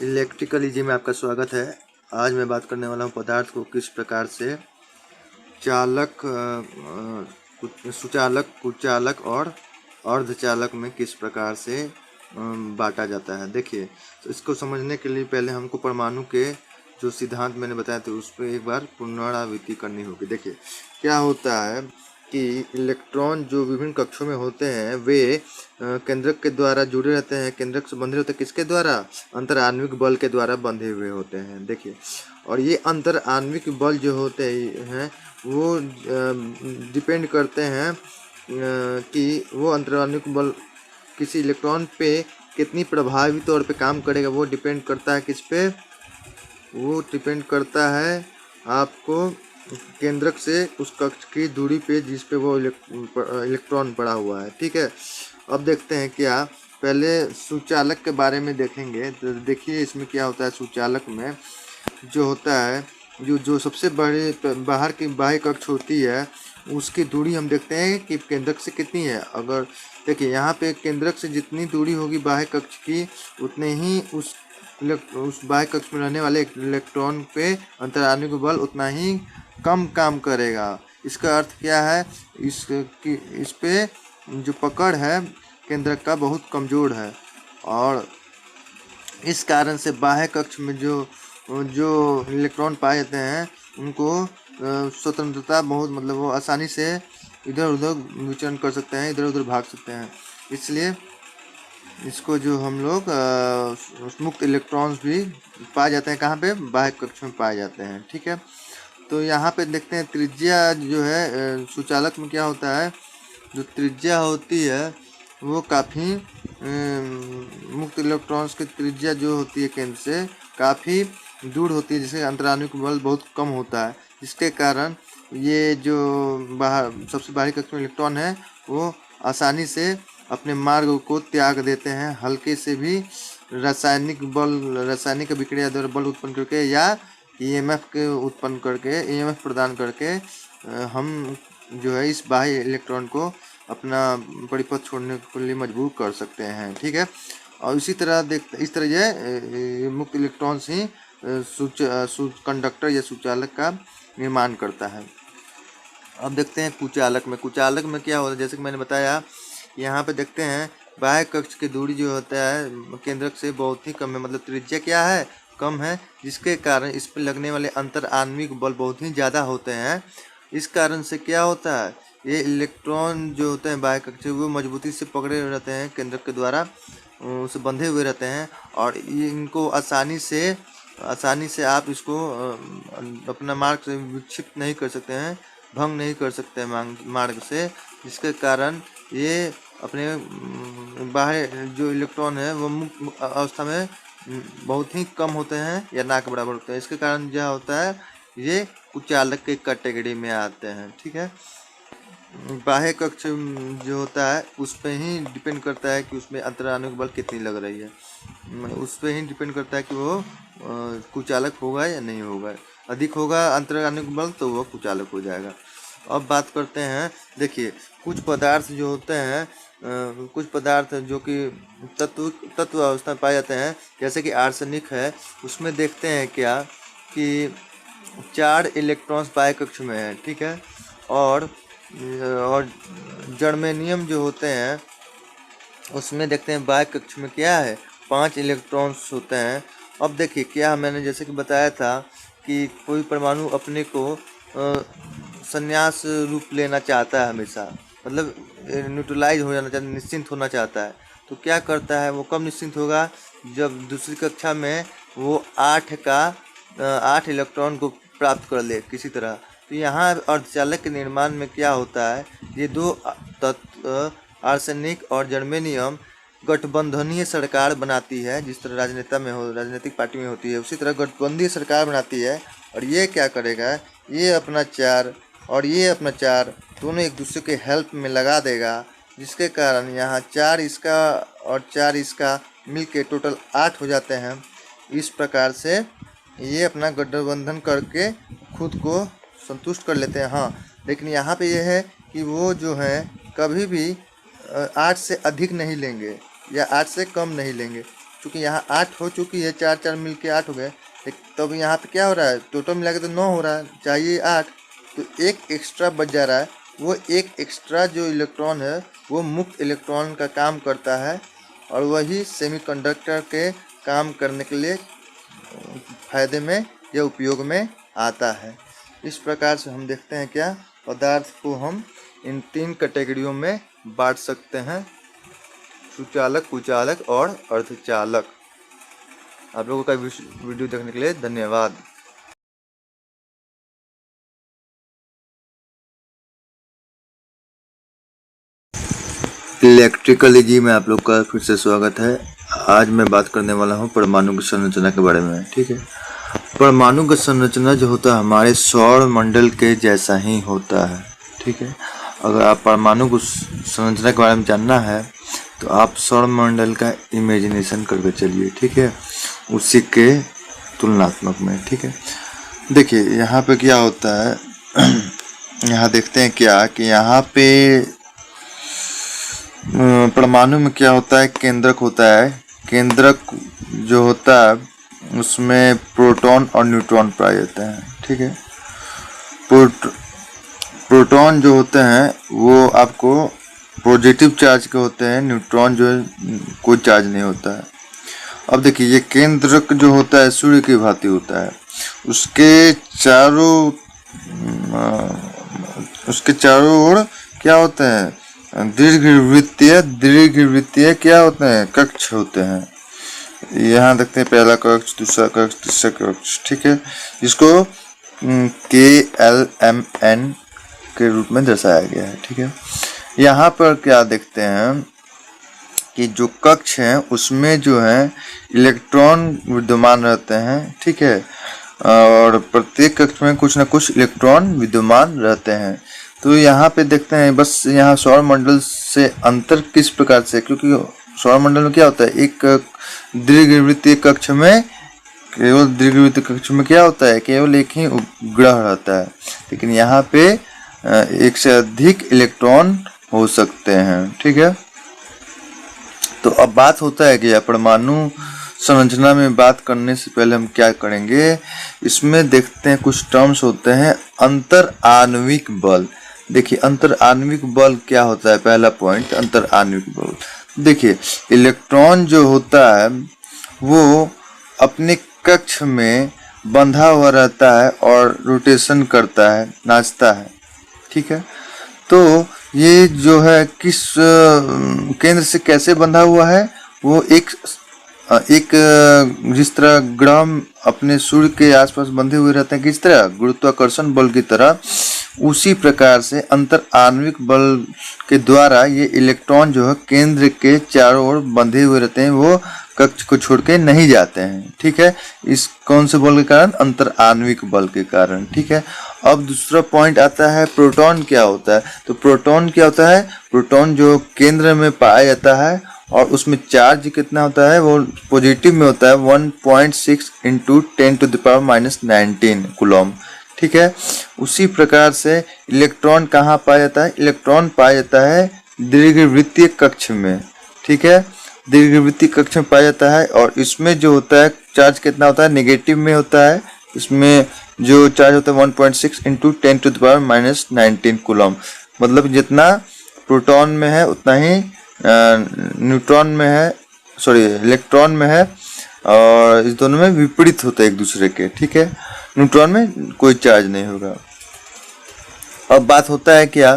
Electrical easy में आपका स्वागत है। आज मैं बात करने वाला हूँ पदार्थ को किस प्रकार से चालक, सुचालक, कुचालक और अर्धचालक में किस प्रकार से बांटा जाता है। देखिए, तो इसको समझने के लिए पहले हमको परमाणु के जो सिद्धांत मैंने बताया था उस पर एक बार पुनरावृत्ति करनी होगी। देखिए क्या होता है कि इलेक्ट्रॉन जो विभिन्न कक्षों में होते हैं वे केंद्रक के द्वारा जुड़े रहते हैं। केंद्रक से बंधे होते हैं किसके द्वारा? अंतर आणविक बल के द्वारा बंधे हुए होते हैं। देखिए, और ये अंतर आणविक बल जो होते हैं वो डिपेंड करते हैं कि वो अंतर आणविक बल किसी इलेक्ट्रॉन पे कितनी प्रभावी तौर पे काम करेगा। वो डिपेंड करता है किस पे? वो डिपेंड करता है आपको केंद्रक से उस कक्ष की दूरी पे जिस पे वो इलेक्ट्रॉन पड़ा हुआ है। ठीक है, अब देखते हैं क्या पहले सुचालक के बारे में देखेंगे। तो देखिए इसमें क्या होता है। सुचालक में जो होता है जो सबसे बड़ी बाहर की बाह्य कक्ष होती है उसकी दूरी हम देखते हैं कि केंद्रक से कितनी है। अगर देखिए यहाँ पे केंद्रक से जितनी दूरी होगी बाह्य कक्ष की उतने ही उस बाह्य कक्ष में रहने वाले इलेक्ट्रॉन पे अंतर आणविक बल उतना ही कम काम करेगा। इसका अर्थ क्या है? इस पे जो पकड़ है केंद्रक का बहुत कमज़ोर है और इस कारण से बाह्य कक्ष में जो इलेक्ट्रॉन पाए जाते हैं उनको स्वतंत्रता बहुत, मतलब वो आसानी से इधर उधर विचरण कर सकते हैं, इधर उधर भाग सकते हैं। इसलिए इसको जो हम लोग मुक्त इलेक्ट्रॉन्स भी पाए जाते हैं। कहाँ पे? बाह्य कक्ष में पाए जाते हैं। ठीक है, तो यहाँ पे देखते हैं त्रिज्या जो है सुचालक में क्या होता है। जो त्रिज्या होती है वो काफ़ी मुक्त इलेक्ट्रॉन्स की त्रिज्या जो होती है केंद्र से काफ़ी दूर होती है, जिससे अंतराणविक बल बहुत कम होता है। जिसके कारण ये जो सबसे बाहरी कक्ष में इलेक्ट्रॉन है वो आसानी से अपने मार्ग को त्याग देते हैं। हल्के से भी रासायनिक अभिक्रिया द्वारा बल उत्पन्न करके या ईएमएफ के उत्पन्न करके, ईएमएफ प्रदान करके हम जो है इस बाह्य इलेक्ट्रॉन को अपना परिपथ छोड़ने के लिए मजबूर कर सकते हैं। ठीक है, और इस तरह ये मुक्त इलेक्ट्रॉन्स ही कंडक्टर या सुचालक का निर्माण करता है। अब देखते हैं कुचालक में। कुचालक में क्या होता है, जैसे कि मैंने बताया यहाँ पे देखते हैं बाह्य कक्ष की दूरी जो होता है केंद्रक से बहुत ही कम है, मतलब त्रिज्या क्या है? कम है, जिसके कारण इस पर लगने वाले अंतर आणविक बल बहुत ही ज़्यादा होते हैं। इस कारण से क्या होता है, ये इलेक्ट्रॉन जो होते हैं बाह्य कक्ष वो मजबूती से पकड़े हुए रहते हैं, केंद्रक के द्वारा उसे बंधे हुए रहते हैं और इनको आसानी से आप इसको अपना मार्ग से विक्षिप्त नहीं कर सकते हैं, भंग नहीं कर सकते हैं मार्ग से। जिसके कारण ये अपने बाह्य जो इलेक्ट्रॉन है वो मुक्त अवस्था में बहुत ही कम होते हैं या ना के बराबर होते हैं। इसके कारण क्या होता है, ये कुचालक के कैटेगरी में आते हैं। ठीक है, बाह्य कक्ष जो होता है उस पर ही डिपेंड करता है कि उसमें अंतराणविक बल कितनी लग रही है। उस पर ही डिपेंड करता है कि वो कुचालक होगा या नहीं होगा। अधिक होगा अंतराणविक बल तो वो कुचालक हो जाएगा। अब बात करते हैं, देखिए कुछ पदार्थ जो होते हैं कुछ पदार्थ जो कि तत्व अवस्था में पाए जाते हैं, जैसे कि आर्सेनिक है, उसमें देखते हैं क्या कि 4 इलेक्ट्रॉन्स बाह्य कक्ष में है। ठीक है, और जर्मेनियम जो होते हैं उसमें देखते हैं बाह्य कक्ष में क्या है, 5 इलेक्ट्रॉन्स होते हैं। अब देखिए क्या मैंने जैसे कि बताया था कि कोई परमाणु अपने को संन्यास रूप लेना चाहता है हमेशा, मतलब न्यूट्रलाइज हो जाना चाहता है, निश्चिंत होना चाहता है। तो क्या करता है, वो कब निश्चिंत होगा? जब दूसरी कक्षा में वो 8 इलेक्ट्रॉन को प्राप्त कर ले किसी तरह। तो यहाँ अर्धचालक के निर्माण में क्या होता है, ये 2 तत्व आर्सेनिक और जर्मेनियम गठबंधनीय सरकार बनाती है। जिस तरह राजनीतिक पार्टी में होती है उसी तरह गठबंधनीय सरकार बनाती है। और ये क्या करेगा, ये अपना 4 और ये अपना 4 दोनों एक दूसरे के हेल्प में लगा देगा, जिसके कारण यहाँ 4 इसका और 4 इसका मिलके टोटल 8 हो जाते हैं। इस प्रकार से ये अपना गठबंधन करके खुद को संतुष्ट कर लेते हैं। हाँ, लेकिन यहाँ पे ये है कि वो जो है कभी भी 8 से अधिक नहीं लेंगे या 8 से कम नहीं लेंगे। चूँकि यहाँ 8 हो चुकी है, 4 4 मिल के 8 हो गए, तब यहाँ पे क्या हो रहा है, टोटल मिला के तो 9 हो रहा है, चाहिए 8, तो एक एक्स्ट्रा बच जा रहा है। वो एक एक्स्ट्रा जो इलेक्ट्रॉन है वो मुक्त इलेक्ट्रॉन का काम करता है और वही सेमीकंडक्टर के काम करने के लिए फायदे में या उपयोग में आता है। इस प्रकार से हम देखते हैं क्या पदार्थ को हम इन 3 कैटेगरियों में बांट सकते हैं, सुचालक, कुचालक और अर्धचालक। आप लोगों का वीडियो देखने के लिए धन्यवाद। इलेक्ट्रिकल इजी में आप लोग का फिर से स्वागत है। आज मैं बात करने वाला हूँ परमाणु की संरचना के बारे में। ठीक है, परमाणु का संरचना जो होता है हमारे सौर मंडल के जैसा ही होता है। ठीक है, अगर आप परमाणु को संरचना के बारे में जानना है तो आप सौर मंडल का इमेजिनेशन करके चलिए। ठीक है, उसी के तुलनात्मक में। ठीक है, देखिए यहाँ पे क्या होता है यहाँ देखते हैं क्या कि यहाँ पे परमाणु में क्या होता है, केंद्रक होता है। केंद्रक जो होता है उसमें प्रोटॉन और न्यूट्रॉन पाए जाते हैं। ठीक है, प्रोटॉन जो होते हैं वो आपको पॉजिटिव चार्ज के होते हैं, न्यूट्रॉन जो है कोई चार्ज नहीं होता है। अब देखिए ये केंद्रक जो होता है सूर्य की भांति होता है, उसके चारों ओर क्या होते हैं, दीर्घवृत्तीय क्या होते हैं, कक्ष होते हैं। यहाँ देखते हैं पहला कक्ष, दूसरा कक्ष, तीसरा कक्ष। ठीक है, जिसको KLMN के रूप में दर्शाया गया है। ठीक है, यहाँ पर क्या देखते हैं कि जो कक्ष हैं उसमें जो है इलेक्ट्रॉन विद्यमान रहते हैं। ठीक है, और प्रत्येक कक्ष में कुछ न कुछ इलेक्ट्रॉन विद्यमान रहते हैं। तो यहाँ पे देखते हैं बस यहाँ सौर मंडल से अंतर किस प्रकार से, क्योंकि सौर मंडल में क्या होता है, एक दीर्घवृत्तीय कक्ष में केवल दीर्घवृत्तीय कक्ष में क्या होता है, केवल एक ही ग्रह रहता है, लेकिन यहाँ पे एक से अधिक इलेक्ट्रॉन हो सकते हैं। ठीक है, तो अब बात होता है कि परमाणु संरचना में बात करने से पहले हम क्या करेंगे, इसमें देखते हैं कुछ टर्म्स होते हैं। अंतर आणविक बल। देखिए अंतर आणविक बल क्या होता है, पहला पॉइंट अंतर आणविक बल। देखिए इलेक्ट्रॉन जो होता है वो अपने कक्ष में बंधा हुआ रहता है और रोटेशन करता है, नाचता है। ठीक है, तो ये जो है किस केंद्र से कैसे बंधा हुआ है, वो एक जिस तरह ग्रह अपने सूर्य के आसपास बंधे हुए रहते हैं, किस तरह गुरुत्वाकर्षण बल की तरह, उसी प्रकार से अंतर आणविक बल के द्वारा ये इलेक्ट्रॉन जो है केंद्र के चारों ओर बंधे हुए रहते हैं, वो कक्ष को छोड़ के नहीं जाते हैं। ठीक है, इस कौन से बल के कारण, अंतर आणविक बल के कारण। ठीक है, अब दूसरा पॉइंट आता है प्रोटॉन क्या होता है। तो प्रोटॉन क्या होता है, प्रोटॉन जो केंद्र में पाया जाता है और उसमें चार्ज कितना होता है, वो पॉजिटिव में होता है 1.6 × 10⁻⁻19 कूलम। ठीक है, उसी प्रकार से इलेक्ट्रॉन कहाँ पाया जाता है, इलेक्ट्रॉन पाया जाता है दीर्घवृत्तीय कक्ष में। ठीक है, दीर्घवृत्तीय कक्ष में पाया जाता है और इसमें जो होता है चार्ज कितना होता है, नेगेटिव में होता है। इसमें जो चार्ज होता है 1.6 × 10⁻⁻19 कूलम, मतलब जितना प्रोटॉन में है उतना ही न्यूट्रॉन में है, सॉरी इलेक्ट्रॉन में है, और इस दोनों में विपरीत होते हैं एक दूसरे के। ठीक है, न्यूट्रॉन में कोई चार्ज नहीं होगा। अब बात होता है क्या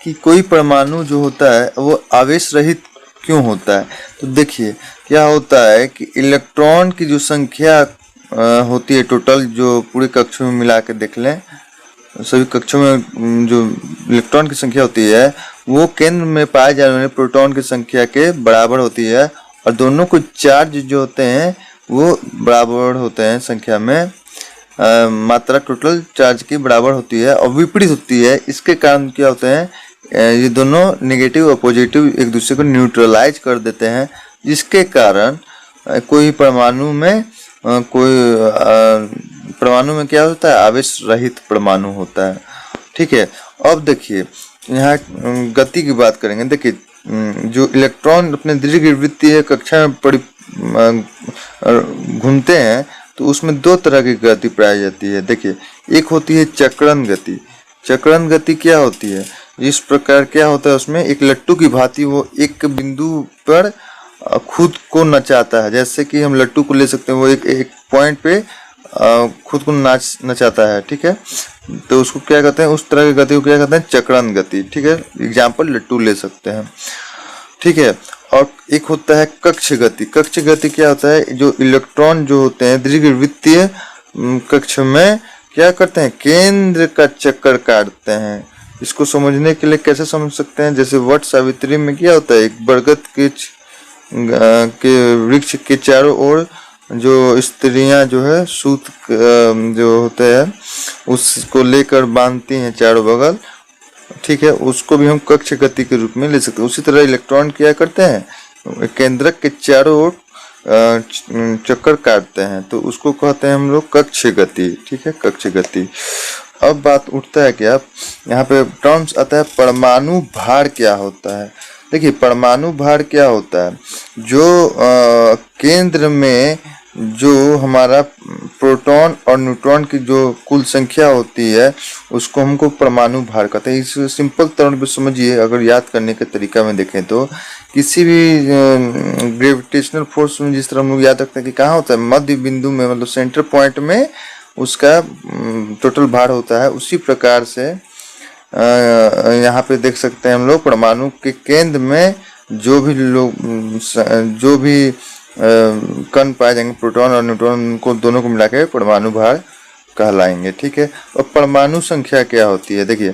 कि कोई परमाणु जो होता है वो आवेश रहित क्यों होता है। तो देखिए क्या होता है कि इलेक्ट्रॉन की जो संख्या होती है टोटल, जो पूरे कक्षों में मिला के देख लें, सभी कक्षों में जो इलेक्ट्रॉन की संख्या होती है वो केंद्र में पाए जाने वाले प्रोटॉन की संख्या के बराबर होती है, और दोनों को चार्ज जो होते हैं वो बराबर होते हैं संख्या में, मात्रा टोटल चार्ज की बराबर होती है और विपरीत होती है। इसके कारण क्या होते हैं, ये दोनों नेगेटिव और पॉजिटिव एक दूसरे को न्यूट्रलाइज कर देते हैं, जिसके कारण कोई परमाणु में क्या होता है, आवेश रहित परमाणु होता है। ठीक है, अब देखिए यहाँ गति की बात करेंगे। देखिए जो इलेक्ट्रॉन अपने दीर्घवृत्तीय कक्षा में घूमते हैं तो उसमें दो तरह की गति पाई जाती है। देखिए, एक होती है चक्रण गति। चक्रण गति क्या होती है? इस प्रकार क्या होता है, उसमें एक लट्टू की भांति वो एक बिंदु पर खुद को नचाता है। जैसे कि हम लट्टू को ले सकते हैं, वो एक एक पॉइंट पे खुद को नचाता है, ठीक है। तो उसको क्या कहते हैं, उस तरह की गति को क्या कहते हैं, चक्रण गति, ठीक है। एग्जाम्पल लट्टू ले सकते हैं, ठीक है। और एक होता है कक्ष गति। कक्ष गति क्या होता है, जो इलेक्ट्रॉन जो होते हैं दीर्घवृत्तीय कक्ष में क्या करते हैं, केंद्र का चक्कर काटते हैं। इसको समझने के लिए कैसे समझ सकते हैं, जैसे वट सावित्री में क्या होता है, एक बरगद के वृक्ष के चारों ओर जो स्त्रियां जो है सूत जो होते हैं उसको लेकर बांधती हैं चारों बगल, ठीक है। उसको भी हम कक्ष गति के रूप में ले सकते हैं। उसी तरह इलेक्ट्रॉन क्या करते हैं, केंद्रक के चारों ओर चक्कर काटते हैं, तो उसको कहते हैं हम लोग कक्ष गति, ठीक है, कक्ष गति। अब बात उठता है कि आप यहाँ पे टर्म्स आता है परमाणु भार क्या होता है। देखिए, परमाणु भार क्या होता है, जो केंद्र में जो हमारा प्रोटॉन और न्यूट्रॉन की जो कुल संख्या होती है उसको हमको परमाणु भार कहते हैं। इस सिंपल तौर पे समझिए, अगर याद करने के तरीका में देखें तो किसी भी ग्रेविटेशनल फोर्स में जिस तरह हम लोग याद रखते हैं कि कहाँ होता है, मध्य बिंदु में, मतलब सेंटर पॉइंट में उसका टोटल भार होता है, उसी प्रकार से यहाँ पे देख सकते हैं हम लोग परमाणु के केंद्र में जो भी कण पाए जाएंगे, प्रोटॉन और न्यूट्रॉन को दोनों को मिला के परमाणु भार कहलाएंगे, ठीक है। और परमाणु संख्या क्या होती है, देखिए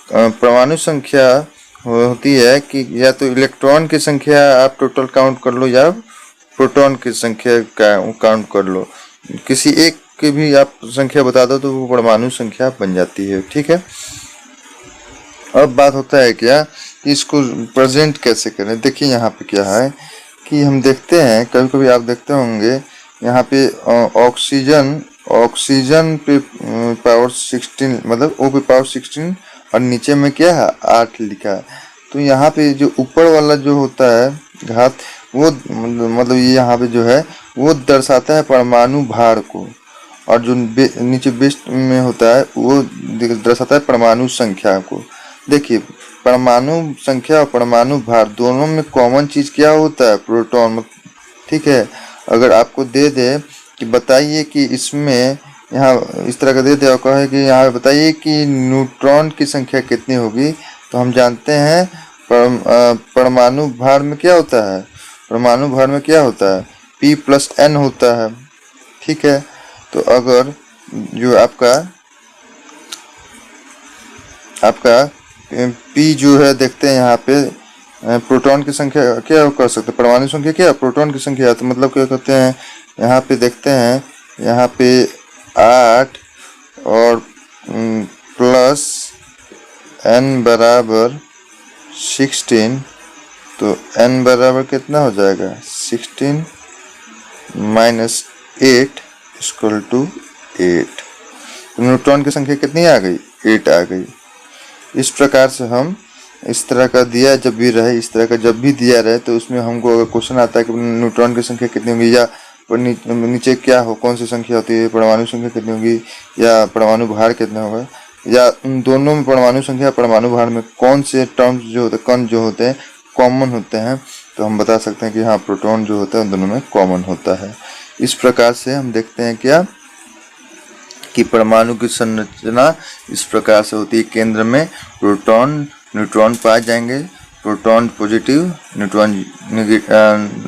परमाणु संख्या होती है कि या तो इलेक्ट्रॉन की संख्या आप टोटल काउंट कर लो या प्रोटॉन की संख्या काउंट कर लो, किसी एक की भी आप संख्या बता दो तो वो परमाणु संख्या बन जाती है, ठीक है। अब बात होता है क्या कि इसको प्रेजेंट कैसे करें। देखिए यहाँ पे क्या है कि हम देखते हैं, कभी कभी आप देखते होंगे यहाँ पे ऑक्सीजन पे पावर 16, मतलब O पे पावर 16 और नीचे में क्या है 8 लिखा है। तो यहाँ पे जो ऊपर वाला जो होता है घात, वो मतलब ये यहाँ पे जो है वो दर्शाता है परमाणु भार को, और जो नीचे बेस्ट में होता है वो दर्शाता है परमाणु संख्या को। देखिए, परमाणु संख्या और परमाणु भार दोनों में कॉमन चीज क्या होता है, प्रोटॉन, ठीक है। अगर आपको दे दे कि बताइए कि इसमें यहाँ इस तरह का दे दे और कहे कि यहाँ बताइए कि न्यूट्रॉन की संख्या कितनी होगी, तो हम जानते हैं परमाणु भार में क्या होता है, परमाणु भार में क्या होता है P+N होता है, ठीक है। तो अगर जो आपका P जो है, देखते हैं यहाँ पे प्रोटॉन की संख्या क्या कर सकते हैं, परमाणु संख्या क्या, प्रोटॉन की संख्या, तो मतलब क्या कहते हैं, यहाँ पे देखते हैं, यहाँ पे 8 और प्लस n बराबर 16, तो n बराबर कितना हो जाएगा 16 माइनस 8 इक्वल टू 8। न्यूट्रॉन की संख्या कितनी आ गई, 8 आ गई। इस प्रकार से हम इस तरह का दिया जब भी रहे, इस तरह का जब भी दिया रहे तो उसमें हमको अगर क्वेश्चन आता है कि न्यूट्रॉन की संख्या कितनी होगी या नीचे क्या हो, कौन सी संख्या होती है, परमाणु संख्या कितनी होगी या परमाणु भार कितना होगा, या उन दोनों में परमाणु संख्या परमाणु भार में कौन से टर्म्स जो होते हैं, कण जो होते हैं कॉमन होते हैं, तो हम बता सकते हैं कि हाँ प्रोटॉन जो होता है उन दोनों में कॉमन होता है। इस प्रकार से हम देखते हैं क्या कि परमाणु की संरचना इस प्रकार से होती है। केंद्र में प्रोटॉन न्यूट्रॉन पाए जाएंगे, proton positive, neutron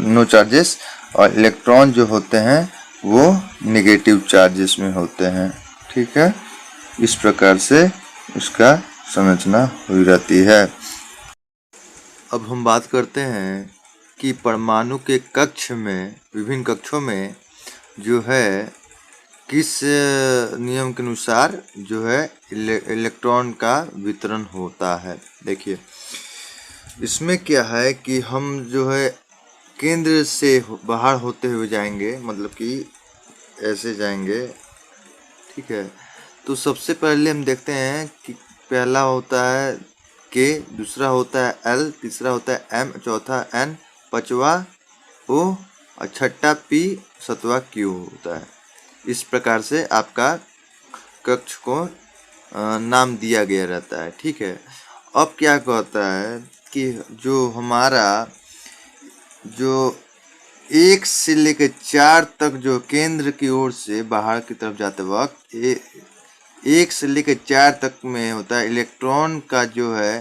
no charges, और इलेक्ट्रॉन जो होते हैं वो नेगेटिव चार्जेस में होते हैं, ठीक है। इस प्रकार से इसका संरचना हुई रहती है। अब हम बात करते हैं कि परमाणु के कक्ष में, विभिन्न कक्षों में जो है किस नियम के अनुसार जो है इलेक्ट्रॉन का वितरण होता है। देखिए, इसमें क्या है कि हम जो है केंद्र से बाहर होते हुए जाएंगे, मतलब कि ऐसे जाएंगे, ठीक है। तो सबसे पहले हम देखते हैं कि पहला होता है K, दूसरा होता है L, तीसरा होता है M, चौथा N, पांचवा O और छठा P, सातवां Q होता है। इस प्रकार से आपका कक्ष को नाम दिया गया रहता है। ठीक है, अब क्या कहता है कि जो हमारा जो 1 से लेकर 4 तक जो केंद्र की ओर से बाहर की तरफ जाते वक्त 1 से लेकर 4 तक में होता है इलेक्ट्रॉन का जो है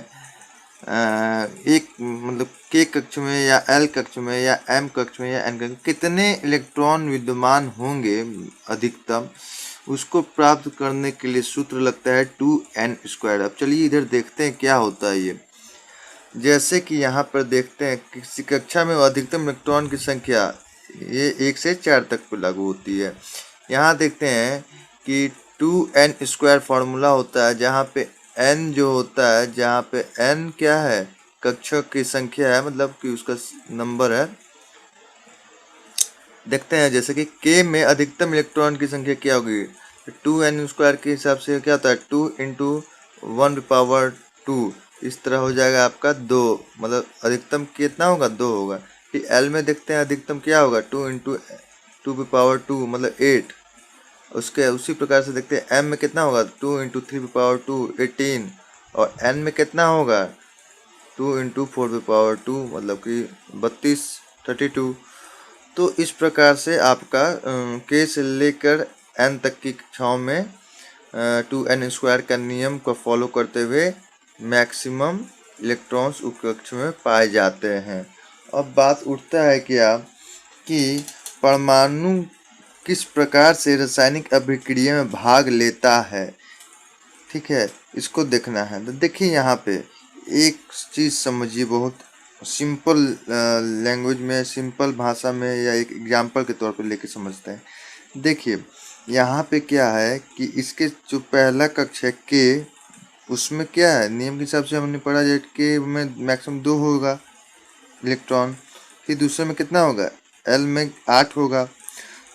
एक मतलब के कक्ष में या एल कक्ष में या एम कक्ष में या एन कक्ष में कितने इलेक्ट्रॉन विद्यमान होंगे अधिकतम, उसको प्राप्त करने के लिए सूत्र लगता है 2n²। अब चलिए इधर देखते हैं क्या होता है ये। जैसे कि यहाँ पर देखते हैं किसी कक्षा में अधिकतम इलेक्ट्रॉन की संख्या ये 1 से 4 तक पर लागू होती है। यहाँ देखते हैं कि 2n² फॉर्मूला होता है, जहाँ पे n जो होता है, जहाँ पे n क्या है, कक्षों की संख्या है, मतलब कि उसका नंबर है। देखते हैं जैसे कि k में अधिकतम इलेक्ट्रॉन की संख्या क्या होगी, 2n² के हिसाब से क्या होता है 2 × 1⁻², इस तरह हो जाएगा आपका 2, मतलब अधिकतम कितना होगा 2 होगा। फिर L में देखते हैं अधिकतम क्या होगा 2 × 2⁻², मतलब 8। उसके उसी प्रकार से देखते हैं M में कितना होगा 2 × 3⁻², 18। और N में कितना होगा 2 × 4⁻², मतलब कि 32, 32। तो इस प्रकार से आपका K से लेकर N तक की कक्षाओं में 2n² का नियम को फॉलो करते हुए मैक्सिमम इलेक्ट्रॉन्स उप कक्ष में पाए जाते हैं। अब बात उठता है क्या कि परमाणु किस प्रकार से रासायनिक अभिक्रिया में भाग लेता है। ठीक है, इसको देखना है। तो देखिए यहाँ पे एक चीज़ समझिए, बहुत सिंपल लैंग्वेज में, सिंपल भाषा में, या एक एग्जाम्पल के तौर पे लेके समझते हैं। देखिए यहाँ पे क्या है कि इसके जो पहला कक्ष है के, उसमें क्या है नियम के हिसाब से हमने पढ़ा जाए के में मैक्सिमम 2 होगा इलेक्ट्रॉन। फिर दूसरे में कितना होगा एल में 8 होगा।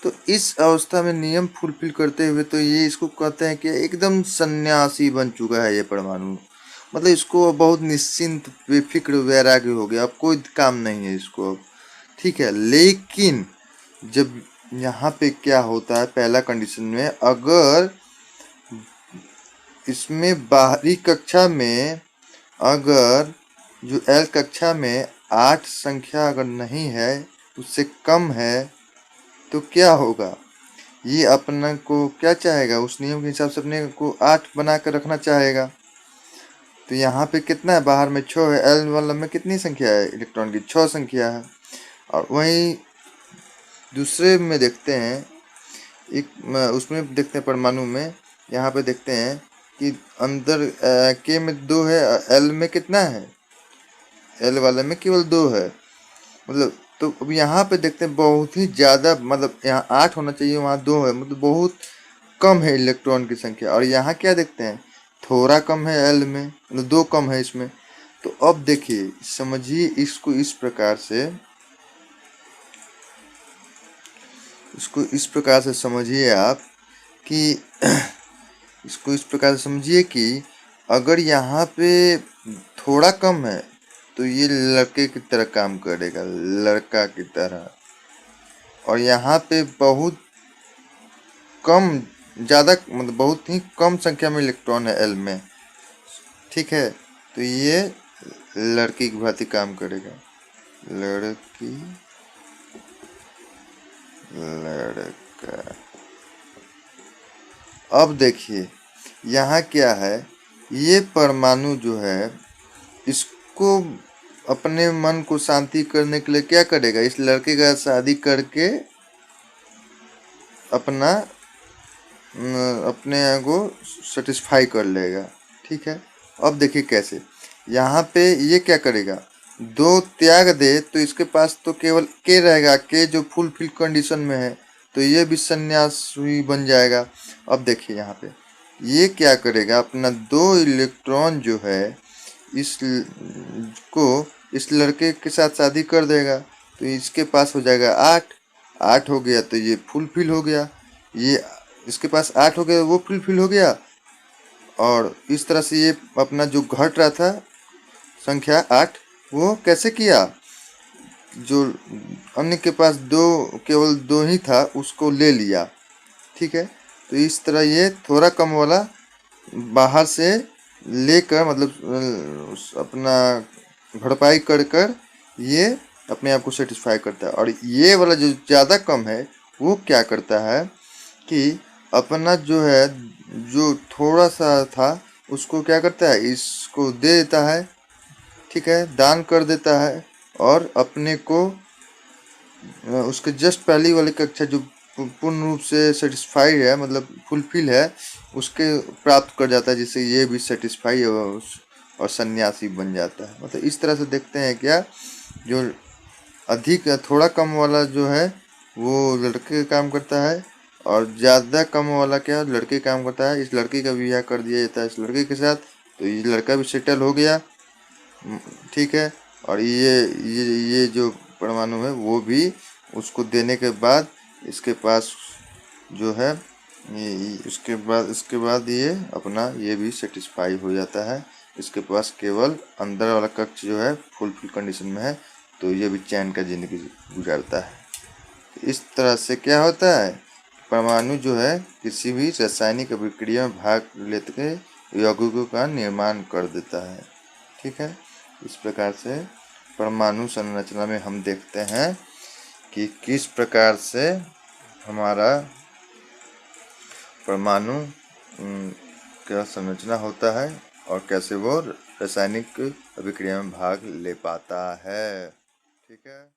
तो इस अवस्था में नियम फुलफिल करते हुए तो ये इसको कहते हैं कि एकदम सन्यासी बन चुका है ये परमाणु, मतलब इसको बहुत निश्चिंत बेफिक्र वैराग्य हो गया, अब कोई काम नहीं है इसको अब। ठीक है, लेकिन जब यहाँ पे क्या होता है पहला कंडीशन में, अगर इसमें बाहरी कक्षा में अगर जो एल कक्षा में 8 संख्या अगर नहीं है, उससे कम है, तो क्या होगा, ये अपने को क्या चाहेगा, उस नियम के हिसाब से अपने को 8 बना कर रखना चाहेगा। तो यहाँ पे कितना है, बाहर में 6 है, एल वाला में कितनी संख्या है इलेक्ट्रॉन की, 6 संख्या है। और वहीं दूसरे में देखते हैं एक उसमें देखते हैं परमाणु में, यहाँ पे देखते हैं कि अंदर के में 2 है, एल में कितना है, एल वाले में केवल 2 है, मतलब। तो अब यहाँ पे देखते हैं बहुत ही ज़्यादा, मतलब यहाँ 8 होना चाहिए, वहाँ 2 है, मतलब बहुत कम है इलेक्ट्रॉन की संख्या। और यहाँ क्या देखते हैं थोड़ा कम है एल में, मतलब 2 कम है इसमें। तो अब देखिए समझिए इसको इस प्रकार से, इसको इस प्रकार से समझिए आप कि इसको इस प्रकार से समझिए कि अगर यहाँ पे थोड़ा कम है तो ये लड़के की तरह काम करेगा, लड़का की तरह। और यहाँ पे बहुत कम, ज़्यादा, मतलब बहुत ही कम संख्या में इलेक्ट्रॉन है एल में। ठीक है, तो ये लड़की की भांति काम करेगा, लड़की, लड़का। अब देखिए यहाँ क्या है, ये परमाणु जो है इसको अपने मन को शांति करने के लिए क्या करेगा, इस लड़के का शादी करके अपना अपने को सेटिस्फाई कर लेगा। ठीक है, अब देखिए कैसे, यहाँ पे ये क्या करेगा, 2 त्याग दे तो इसके पास तो केवल के रहेगा, के जो फुलफिल कंडीशन में है, तो ये भी सन्यासी बन जाएगा। अब देखिए यहाँ पे ये क्या करेगा, अपना 2 इलेक्ट्रॉन जो है को इस लड़के के साथ शादी कर देगा, तो इसके पास हो जाएगा 8 हो गया, तो ये फुलफिल हो गया, ये इसके पास 8 हो गया, वो फुलफिल हो गया। और इस तरह से ये अपना जो घट रहा था संख्या 8, वो कैसे किया, जो अन्य के पास केवल दो ही था उसको ले लिया, ठीक है। तो इस तरह ये थोड़ा कम वाला बाहर से लेकर मतलब अपना भरपाई कर कर ये अपने आप को सेटिस्फाई करता है। और ये वाला जो ज़्यादा कम है वो क्या करता है कि अपना जो है जो थोड़ा सा था उसको क्या करता है, इसको दे देता है, ठीक है, दान कर देता है। और अपने को उसके जस्ट पहली वाली कक्षा जो पूर्ण रूप से सेटिस्फाई है मतलब फुलफिल है उसके प्राप्त कर जाता है, जिससे ये भी सेटिस्फाई और सन्यासी बन जाता है। मतलब इस तरह से देखते हैं क्या, जो अधिक थोड़ा कम वाला जो है वो लड़के का काम करता है, और ज़्यादा कम वाला क्या लड़के काम करता है। इस लड़के का ब्याह कर दिया जाता है इस लड़के के साथ, तो ये लड़का भी सेटल हो गया, ठीक है। और ये जो परमाणु है वो भी उसको देने के बाद इसके पास जो है इसके बाद ये अपना ये भी सेटिस्फाई हो जाता है। इसके पास केवल अंदर वाला कक्ष जो है फुलफिल कंडीशन में है, तो ये भी चैन का जिंदगी गुजारता है। इस तरह से क्या होता है, परमाणु जो है किसी भी रासायनिक अभिक्रिया में भाग लेते यौगिकों का निर्माण कर देता है, ठीक है। इस प्रकार से परमाणु संरचना में हम देखते हैं कि किस प्रकार से हमारा परमाणु का संरचना होता है और कैसे वो रासायनिक अभिक्रिया में भाग ले पाता है, ठीक है।